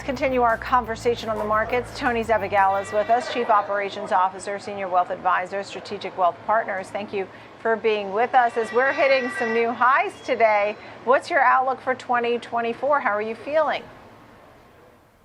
continue our conversation on the markets. Tony Zabiegala is with us, Chief Operations Officer, Senior Wealth Advisor, Strategic Wealth Partners. Thank you for being with us as we're hitting some new highs today. What's your outlook for 2024? How are you feeling?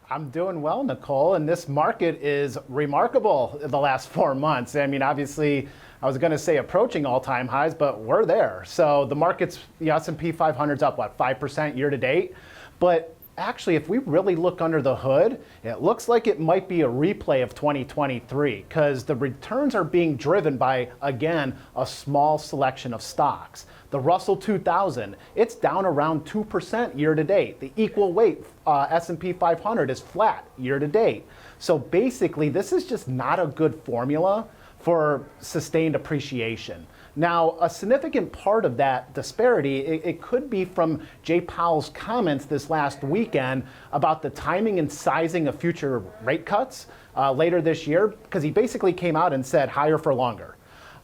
I'm doing well, Nicole, and this market is remarkable the last 4 months. I mean, obviously, I was going to say approaching all-time highs, but we're there. So the market's, the S&P 500's up, what, 5% year to date? But actually, if we really look under the hood, it looks like it might be a replay of 2023 because the returns are being driven by, again, a small selection of stocks. The Russell 2000, it's down around 2% year to date. The equal weight S&P 500 is flat year to date. So basically, this is just not a good formula for sustained appreciation. Now, a significant part of that disparity, it could be from Jay Powell's comments this last weekend about the timing and sizing of future rate cuts later this year, because he basically came out and said higher for longer.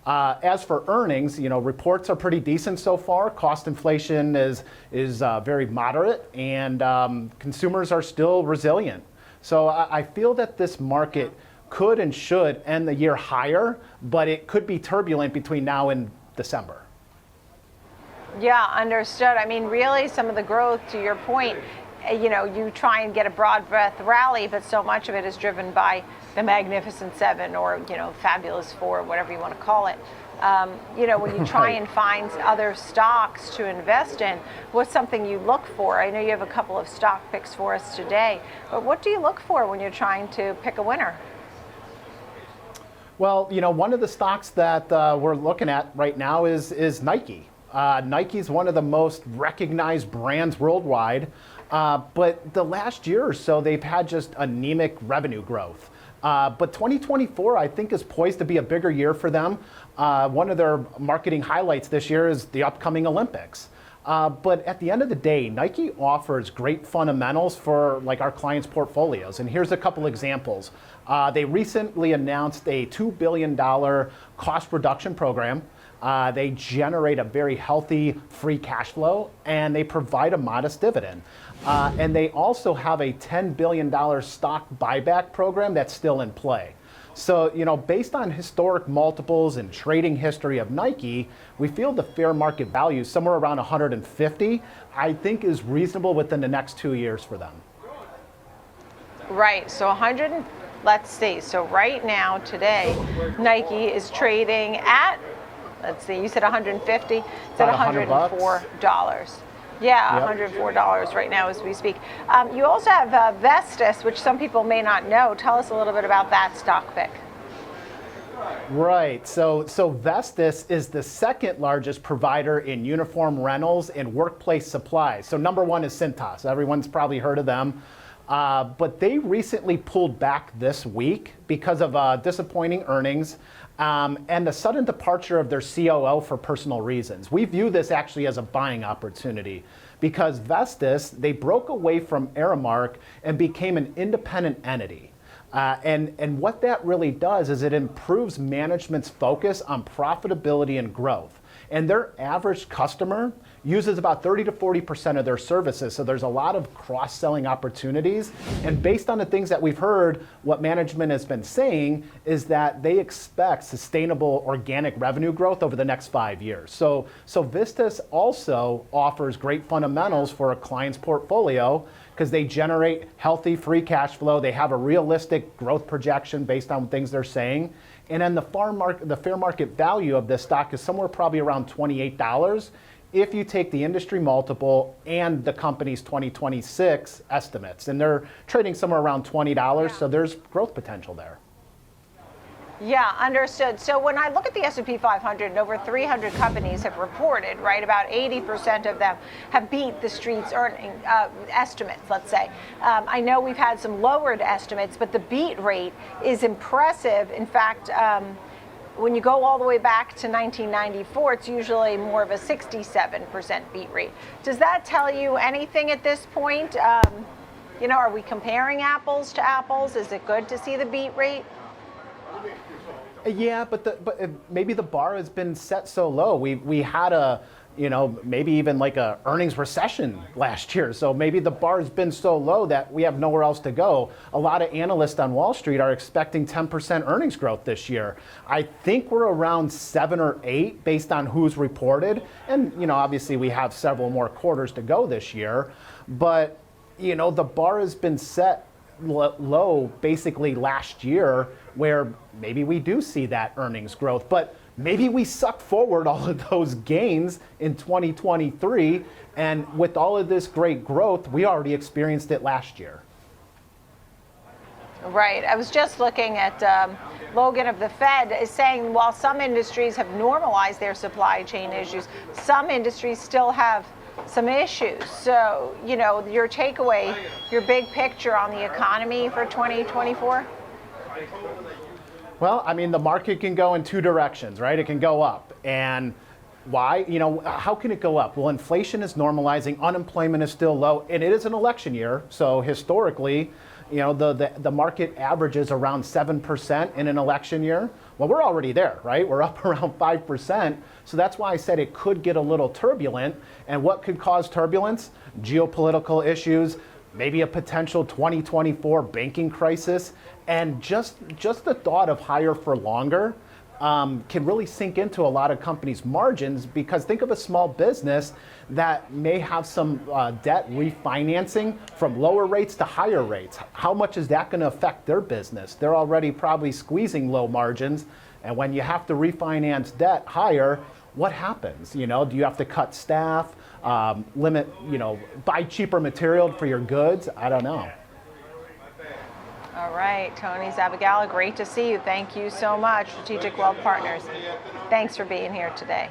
As for earnings, you know, reports are pretty decent so far. Cost inflation is very moderate, and consumers are still resilient. So I feel that this market could and should end the year higher, but it could be turbulent between now and December. Yeah, understood. I mean, really, some of the growth, to your point, you know, you try and get a broad breadth rally, but so much of it is driven by the Magnificent Seven or, you know, Fabulous Four, whatever you want to call it. You know, when you try and find other stocks to invest in, what's something you look for? I know you have a couple of stock picks for us today, but what do you look for when you're trying to pick a winner? Well, you know, one of the stocks that we're looking at right now is Nike. Nike's one of the most recognized brands worldwide, but the last year or so, they've had just anemic revenue growth. But 2024, I think, is poised to be a bigger year for them. One of their marketing highlights this year is the upcoming Olympics. But at the end of the day, Nike offers great fundamentals for like our clients' portfolios. And here's a couple examples. They recently announced a $2 billion cost reduction program. They generate a very healthy free cash flow, and they provide a modest dividend. And they also have a $10 billion stock buyback program that's still in play. So, you know, based on historic multiples and trading history of Nike, we feel the fair market value, somewhere around 150, I think is reasonable within the next 2 years for them. Right, so let's see, so right now, today, Nike is trading at, let's see, you said 150, it's at $104. Yeah, yep. $104 right now as we speak. You also have Vestis, which some people may not know. Tell us a little bit about that stock pick. Right. So Vestis is the second largest provider in uniform rentals and workplace supplies. So number one is Cintas. Everyone's probably heard of them. But they recently pulled back this week because of disappointing earnings and the sudden departure of their COO for personal reasons. We view this actually as a buying opportunity because Vestis, they broke away from Aramark and became an independent entity. And what that really does is it improves management's focus on profitability and growth. And their average customer uses about 30 to 40% of their services. So there's a lot of cross-selling opportunities. And based on the things that we've heard, what management has been saying is that they expect sustainable organic revenue growth over the next 5 years. So Vestis also offers great fundamentals for a client's portfolio because they generate healthy free cash flow. They have a realistic growth projection based on things they're saying. And then the fair market value of this stock is somewhere probably around $28 if you take the industry multiple and the company's 2026 estimates. And they're trading somewhere around $20, so there's growth potential there. Yeah, understood. So when I look at the S&P 500, and over 300 companies have reported, right, about 80% of them have beat the street's earning estimates, let's say. I know we've had some lowered estimates, but the beat rate is impressive. In fact, when you go all the way back to 1994, it's usually more of a 67% beat rate. Does that tell you anything at this point? You know, are we comparing apples to apples? Is it good to see the beat rate? Yeah, but maybe the bar has been set so low. We had a maybe even like a earnings recession last year. So maybe the bar has been so low that we have nowhere else to go. A lot of analysts on Wall Street are expecting 10% earnings growth this year. I think we're around 7 or 8 based on who's reported. And, obviously we have several more quarters to go this year. But, the bar has been set low basically last year, where maybe we do see that earnings growth, but maybe we suck forward all of those gains in 2023, and with all of this great growth, we already experienced it last year. Right. I was just looking at Logan of the Fed is saying while some industries have normalized their supply chain issues, some industries still have some issues. So, your takeaway, your big picture on the economy for 2024? Well, the market can go in 2 directions, right? It can go up. And why? How can it go up? Well, inflation is normalizing, unemployment is still low, and it is an election year. So historically, the market averages around 7% in an election year. Well, we're already there, right? We're up around 5%. So that's why I said it could get a little turbulent. And what could cause turbulence? Geopolitical issues, maybe a potential 2024 banking crisis. And just the thought of higher for longer can really sink into a lot of companies' margins, because think of a small business that may have some debt refinancing from lower rates to higher rates. How much is that going to affect their business? They're already probably squeezing low margins, and when you have to refinance debt higher, what happens? Do you have to cut staff, limit, buy cheaper material for your goods? I don't know. All right, Tony Zabiegala, great to see you. Thank you so much, Strategic Wealth Partners. Thanks for being here today.